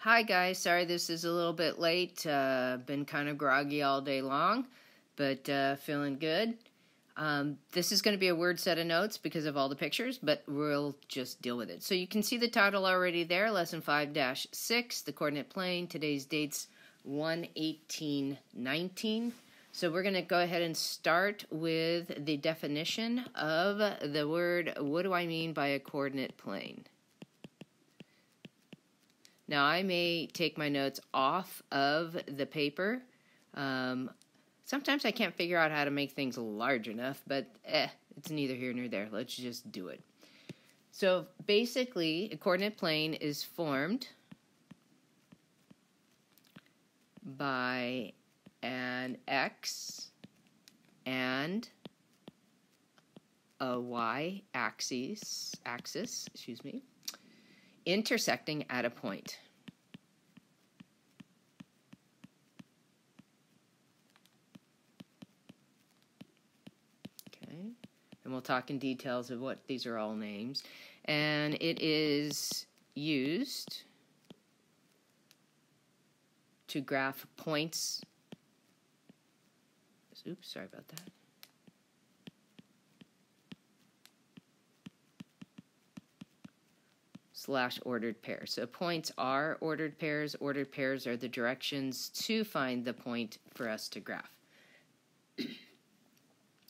Hi guys, sorry this is a little bit late. Been kind of groggy all day long, but feeling good. This is going to be a word set of notes because of all the pictures, but we'll just deal with it. So you can see the title already there, Lesson 5-6, the coordinate plane. Today's date's 1/18/19. So we're going to go ahead and start with the definition of the word, what do I mean by a coordinate plane? Now, I may take my notes off of the paper. Sometimes I can't figure out how to make things large enough, but it's neither here nor there. Let's just do it. So basically, a coordinate plane is formed by an x and a y axis, intersecting at a point. Okay, and we'll talk in details of what these are all names. And it is used to graph points. Oops, sorry about that. / ordered pairs. So points are ordered pairs. Ordered pairs are the directions to find the point for us to graph.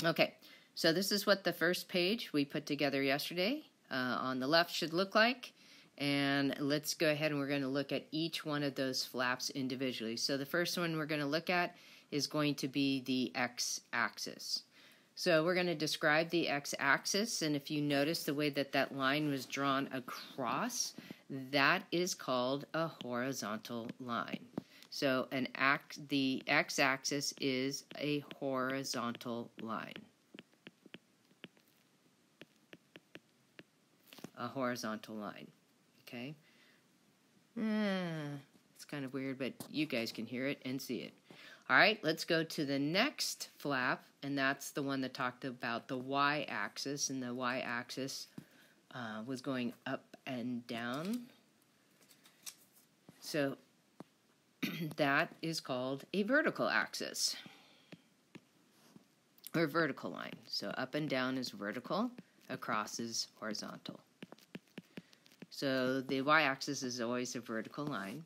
Okay, so this is what the first page we put together yesterday on the left should look like. And let's go ahead and we're going to look at each one of those flaps individually. So the first one we're going to look at is going to be the x-axis. So we're going to describe the x-axis, and if you notice the way that that line was drawn across, that is called a horizontal line. So the x-axis is a horizontal line. A horizontal line, okay? It's kind of weird, but you guys can hear it and see it. All right, let's go to the next flap, and that's the one that talked about the y-axis, and the y-axis was going up and down. So that is called a vertical axis, or vertical line. So up and down is vertical, across is horizontal. So the y-axis is always a vertical line.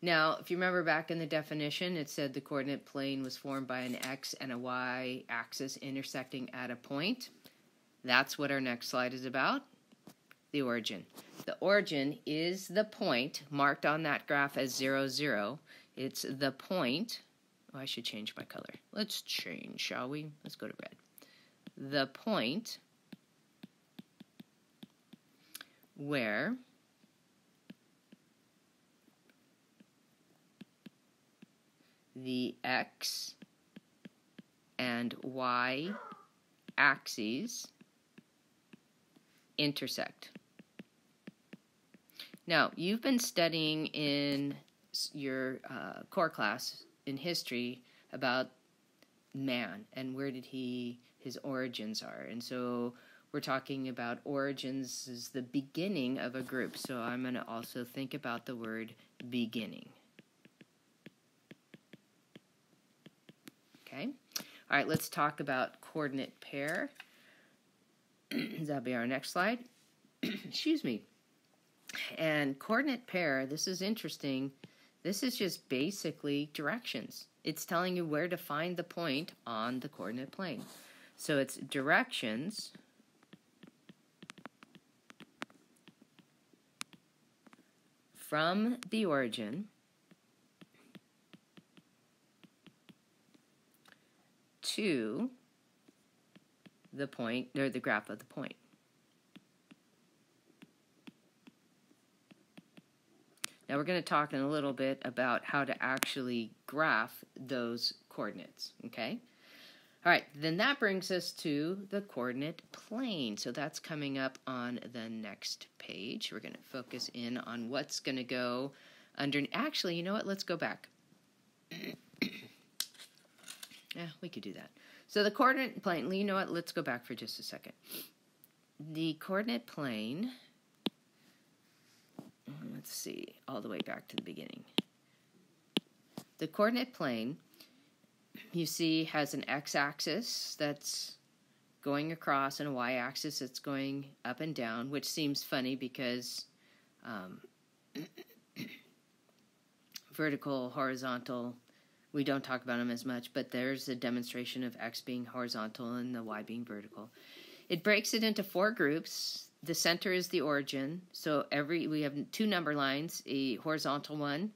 Now, if you remember back in the definition, it said the coordinate plane was formed by an x and a y axis intersecting at a point. That's what our next slide is about, the origin. The origin is the point marked on that graph as 0, 0. It's the point. Oh, I should change my color. Let's change, shall we? Let's go to red. The point where the x and y axes intersect. Now, you've been studying in your core class in history about man and where did his origins are. And so we're talking about origins as the beginning of a group. So I'm going to also think about the word beginning. Okay. All right, let's talk about coordinate pair. That'll be our next slide. Excuse me. And coordinate pair, this is interesting. This is just basically directions. It's telling you where to find the point on the coordinate plane. So it's directions from the origin to the point, or the graph of the point. Now we're going to talk in a little bit about how to actually graph those coordinates, okay? All right, then that brings us to the coordinate plane. So that's coming up on the next page. We're going to focus in on what's going to go under. Actually, you know what? Let's go back. Yeah, we could do that. So the coordinate plane, you know what? Let's go back for just a second. The coordinate plane let's see, all the way back to the beginning. The coordinate plane, you see, has an x-axis that's going across and a y-axis that's going up and down, which seems funny because vertical, horizontal, we don't talk about them as much, but there's a demonstration of x being horizontal and the y being vertical. It breaks it into 4 groups. The center is the origin. So we have 2 number lines, a horizontal one,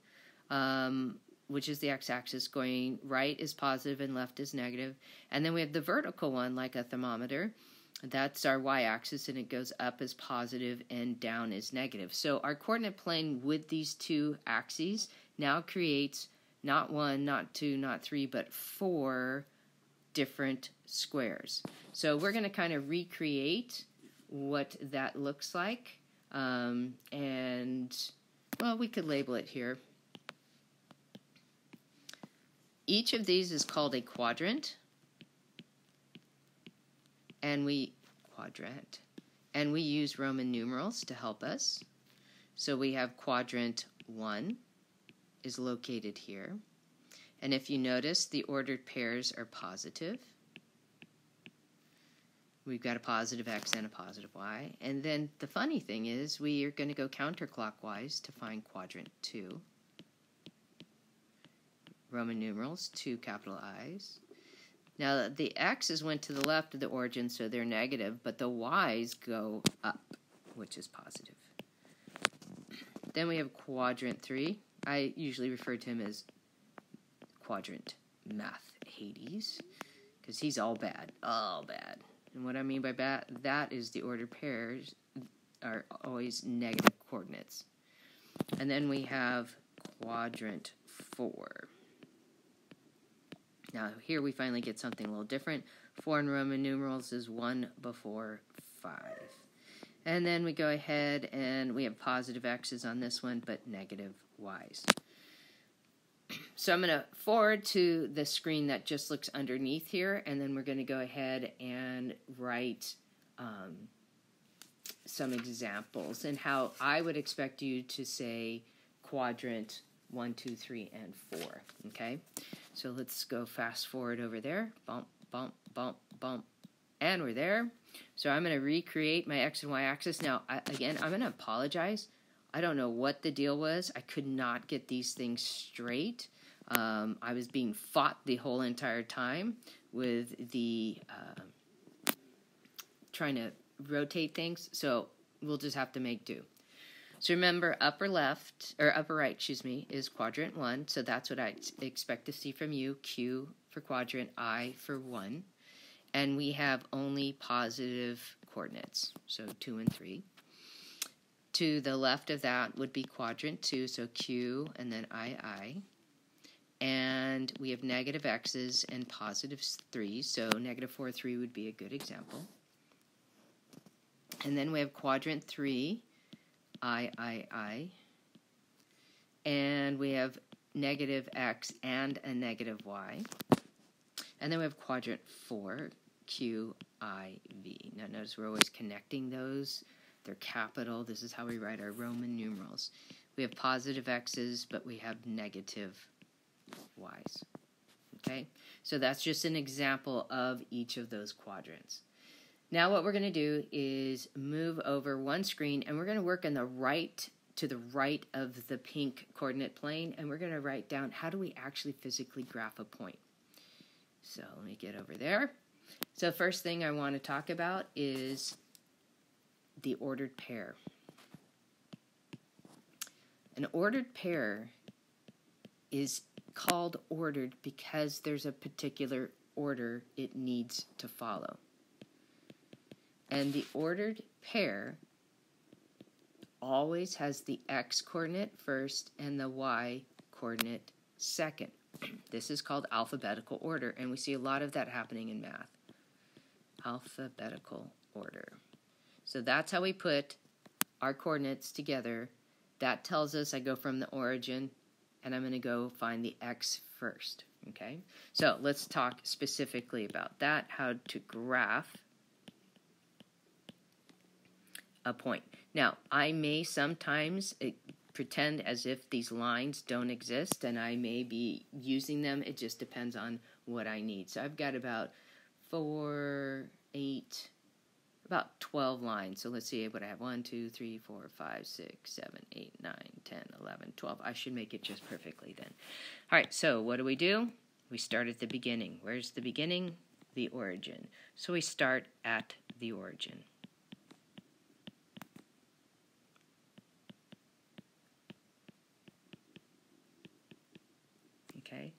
which is the x-axis, going right is positive and left is negative. And then we have the vertical one, like a thermometer. That's our y-axis, and it goes up as positive and down is negative. So our coordinate plane with these 2 axes now creates not 1, not 2, not 3, but 4 different squares. So we're going to kind of recreate what that looks like. And, well, we could label it here. Each of these is called a quadrant. And we use Roman numerals to help us. So we have quadrant 1 is located here. And if you notice, the ordered pairs are positive. We've got a positive x and a positive y. And then the funny thing is we are going to go counterclockwise to find quadrant 2. Roman numerals, 2 capital I's. Now, the x's went to the left of the origin, so they're negative, but the y's go up, which is positive. Then we have quadrant 3. I usually refer to him as quadrant math Hades, because he's all bad, all bad. And what I mean by that is the ordered pairs are always negative coordinates. And then we have quadrant 4. Now, here we finally get something a little different. 4 in Roman numerals is 1 before 5. And then we go ahead and we have positive x's on this one, but negative y's. So I'm going to forward to the screen that just looks underneath here, and then we're going to go ahead and write some examples and how I would expect you to say quadrant 1, 2, 3, and 4. Okay? So let's go fast forward over there. Bump, bump, bump, bump. And we're there. So I'm going to recreate my x and y axis. Now, again, I'm going to apologize. I don't know what the deal was. I could not get these things straight. I was being fought the whole entire time with the trying to rotate things. So we'll just have to make do. So remember, upper right, is quadrant 1. So that's what I expect to see from you. Q for quadrant, I for 1. And we have only positive coordinates, so 2 and 3. To the left of that would be quadrant 2, so Q and then I. And we have negative x's and positive 3, so negative 4, 3 would be a good example. And then we have quadrant 3, I. And we have negative x and a negative y. And then we have quadrant 4, Q, I, V. Now notice we're always connecting those. They're capital. This is how we write our Roman numerals. We have positive x's, but we have negative y's. Okay? So that's just an example of each of those quadrants. Now what we're going to do is move over one screen, and we're going to work on to the right of the pink coordinate plane, and we're going to write down how do we actually physically graph a point. So let me get over there. So first thing I want to talk about is the ordered pair. An ordered pair is called ordered because there's a particular order it needs to follow. And the ordered pair always has the x coordinate first and the y coordinate second. This is called alphabetical order, and we see a lot of that happening in math. Alphabetical order. So that's how we put our coordinates together. That tells us I go from the origin, and I'm going to go find the x first. Okay? So let's talk specifically about that, how to graph a point. Now, I may sometimes pretend as if these lines don't exist, and I may be using them. It just depends on what I need. So I've got about 4, 8, about 12 lines. So let's see what I have. 1, 2, 3, 4, 5, 6, 7, 8, 9, 10, 11, 12. I should make it just perfectly then. All right, so what do? We start at the beginning. Where's the beginning? The origin. So we start at the origin. Okay.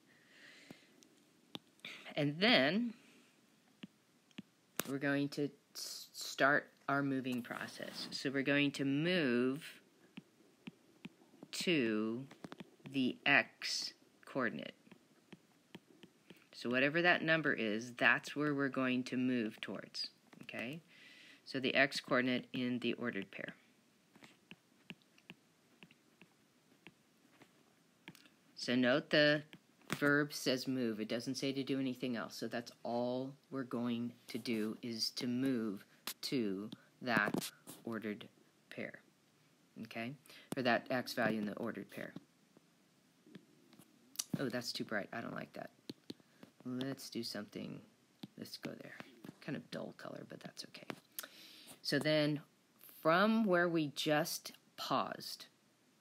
And then we're going to start our moving process. So we're going to move to the x coordinate. So whatever that number is, that's where we're going to move towards. Okay? So the x coordinate in the ordered pair. So note the verb says move. It doesn't say to do anything else. So that's all we're going to do is to move to that ordered pair. Okay? Or that x value in the ordered pair. Oh, that's too bright. I don't like that. Let's do something. Let's go there. Kind of dull color, but that's okay. So then from where we just paused,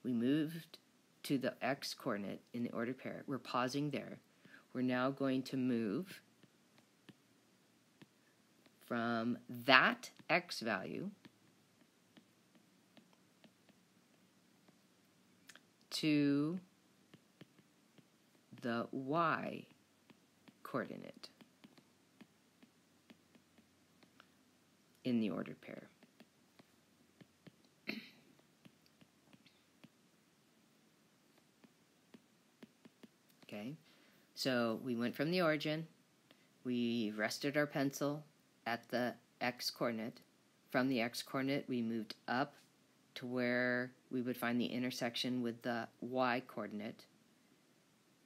we moved to the x coordinate in the ordered pair. We're pausing there. We're now going to move from that x value to the y coordinate in the ordered pair. Okay, so we went from the origin, we rested our pencil at the x coordinate. From the x coordinate, we moved up to where we would find the intersection with the y coordinate.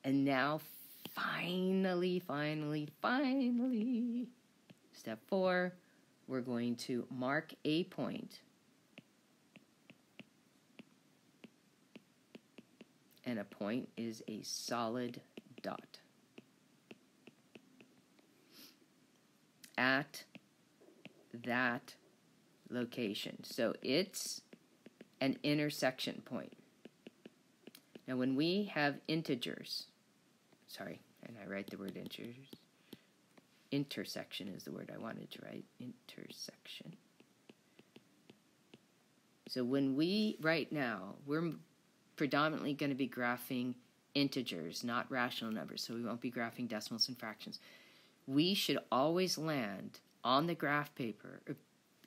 And now, finally, step 4, we're going to mark a point. And a point is a solid dot at that location. So it's an intersection point. Now when we have integers, and I write the word integers, intersection is the word I wanted to write, intersection. So when right now, we're predominantly going to be graphing integers, not rational numbers, so we won't be graphing decimals and fractions. We should always land on the graph paper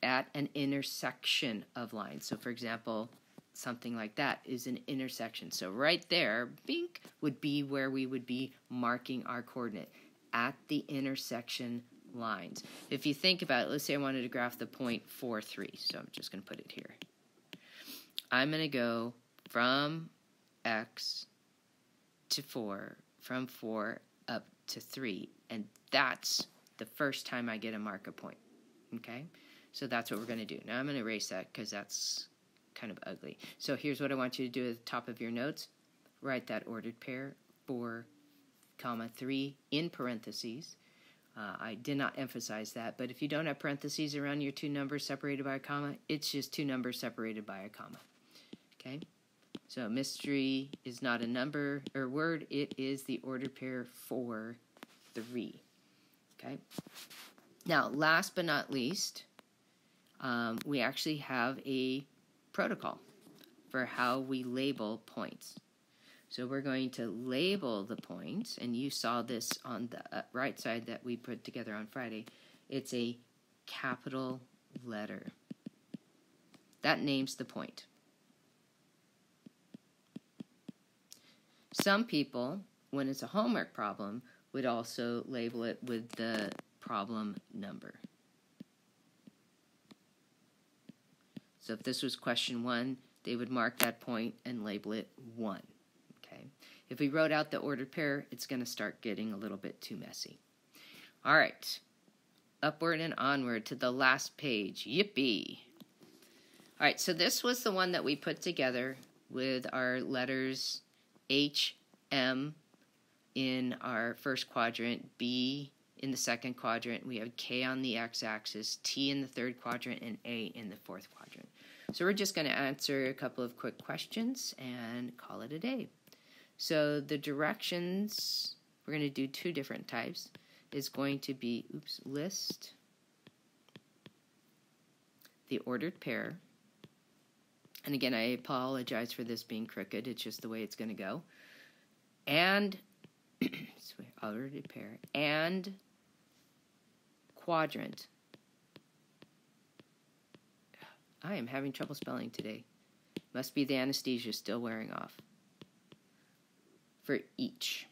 at an intersection of lines. So for example, something like that is an intersection. So right there, bink, would be where we would be marking our coordinate, at the intersection lines. If you think about it, let's say I wanted to graph the point 4, 3, so I'm just going to put it here. I'm going to go from x to 4, from 4 up to 3, and that's the first time I get to mark a point. Okay? So that's what we're going to do. Now I'm going to erase that because that's kind of ugly. So here's what I want you to do at the top of your notes. Write that ordered pair, 4, 3 in parentheses. I did not emphasize that, but if you don't have parentheses around your two numbers separated by a comma, it's just two numbers separated by a comma. Okay? So mystery is not a number or word, it is the ordered pair 4, 3. Okay? Now, last but not least, we actually have a protocol for how we label points. So we're going to label the points, and you saw this on the right side that we put together on Friday. It's a capital letter. That names the point. Some people, when it's a homework problem, would also label it with the problem number. So if this was question 1, they would mark that point and label it 1. Okay. If we wrote out the ordered pair, it's going to start getting a little bit too messy. All right. Upward and onward to the last page. Yippee. All right, so this was the one that we put together with our letters H, M in our first quadrant, B in the second quadrant. We have K on the x-axis, T in the third quadrant, and A in the fourth quadrant. So we're just going to answer a couple of quick questions and call it a day. So the directions, we're going to do two different types. Is going to be, list the ordered pair. And again, I apologize for this being crooked. It's just the way it's going to go. And ordered pair and quadrant. I am having trouble spelling today. Must be the anesthesia still wearing off. For each.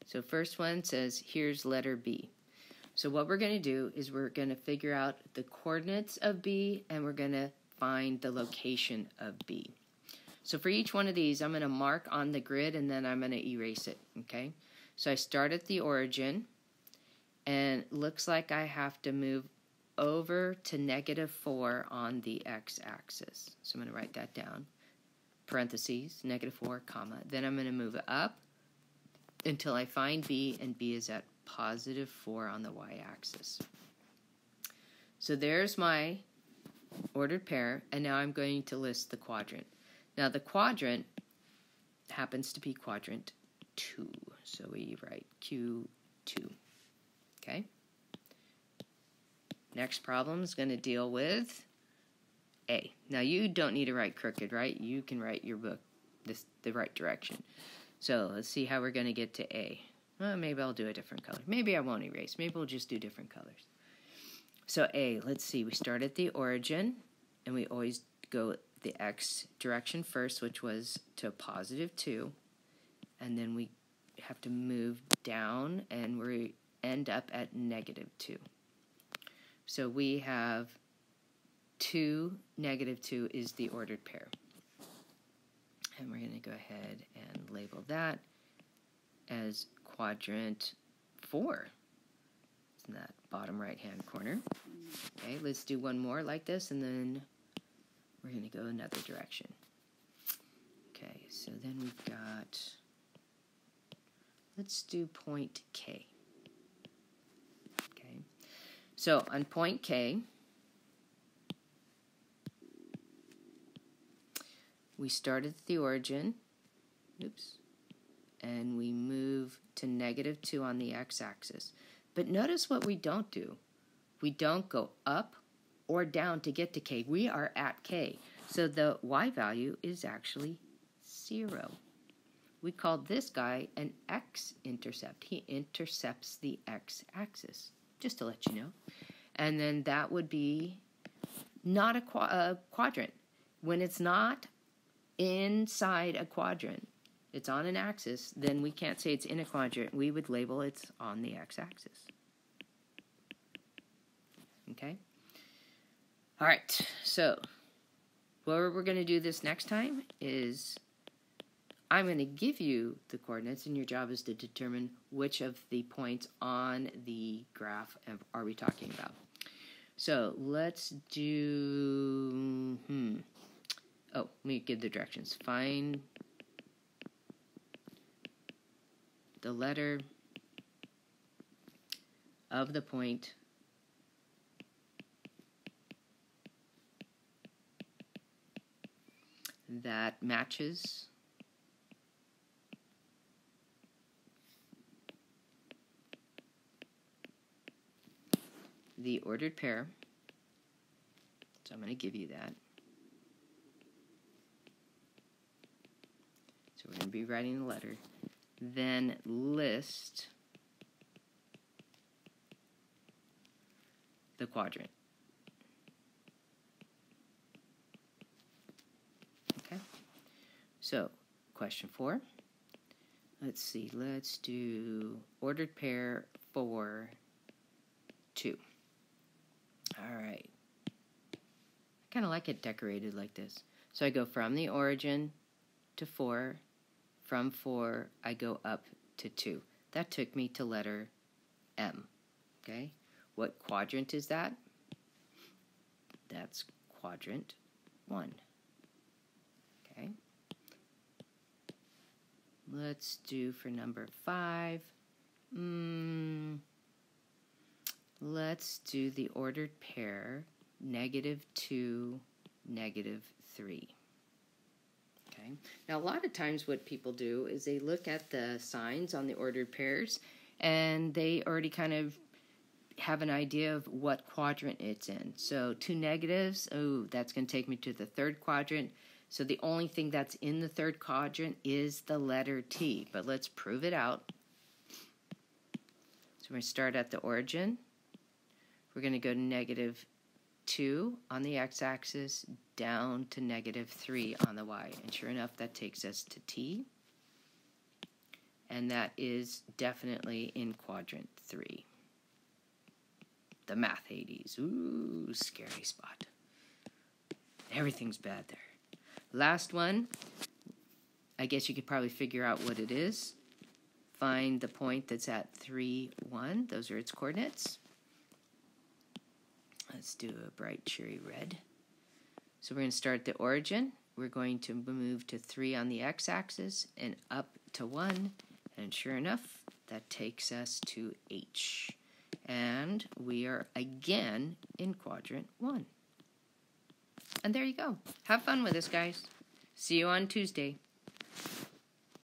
So first one says, here's letter B. So what we're going to do is we're going to figure out the coordinates of B, and we're going to find the location of B. So for each one of these, I'm going to mark on the grid, and then I'm going to erase it, okay? So I start at the origin, and it looks like I have to move over to -4 on the x-axis. So I'm going to write that down, parentheses, -4, comma. Then I'm going to move up until I find B, and B is at +4 on the y-axis. So there's my ordered pair, and now I'm going to list the quadrant. Now the quadrant happens to be quadrant 2, so we write Q2. Okay? Next problem is going to deal with A. Now you don't need to write crooked, right? You can write your book the right direction. So let's see how we're going to get to A. Well, maybe I'll do a different color. Maybe I won't erase. Maybe we'll just do different colors. So A, let's see. We start at the origin, and we always go the x direction first, which was to +2. And then we have to move down, and we end up at -2. So we have 2, -2 is the ordered pair. And we're going to go ahead and label that as quadrant 4. It's in that bottom right-hand corner. Okay, let's do one more like this, and then we're going to go another direction. Okay, so then we've got, let's do point K. Okay, so on point K, we start at the origin, and we move to -2 on the x-axis. But notice what we don't do. We don't go up or down to get to K. We are at K. So the y value is actually 0. We call this guy an x-intercept. He intercepts the x-axis, just to let you know. And then that would be not a quadrant. When it's not inside a quadrant, it's on an axis, then we can't say it's in a quadrant. We would label it's on the x-axis. Okay? All right, so what we're going to do this next time is I'm going to give you the coordinates, and your job is to determine which of the points on the graph are we talking about. So let's do... Oh, let me give the directions. Find the letter of the point that matches the ordered pair. So I'm going to give you that. So we're going to be writing the letter. Then list the quadrant. Okay. So, question 4. Let's see. Let's do ordered pair 4, 2. All right. I kind of like it decorated like this. So I go from the origin to 4. From 4, I go up to 2. That took me to letter M. Okay? What quadrant is that? That's quadrant 1. Okay. Let's do for number 5. Let's do the ordered pair, -2, -3. Okay. Now, a lot of times what people do is they look at the signs on the ordered pairs and they already kind of have an idea of what quadrant it's in. So 2 negatives, oh, that's going to take me to the 3rd quadrant. So the only thing that's in the 3rd quadrant is the letter T. But let's prove it out. So we're going to start at the origin. We're going to go to -2 on the x-axis down to -3 on the y. And sure enough, that takes us to T. And that is definitely in quadrant 3. The math Hades. Ooh, scary spot. Everything's bad there. Last one. I guess you could probably figure out what it is. Find the point that's at 3, 1. Those are its coordinates. Let's do a bright cherry red. So we're going to start at the origin. We're going to move to 3 on the x-axis and up to 1. And sure enough, that takes us to H. And we are again in quadrant 1. And there you go. Have fun with this, guys. See you on Tuesday.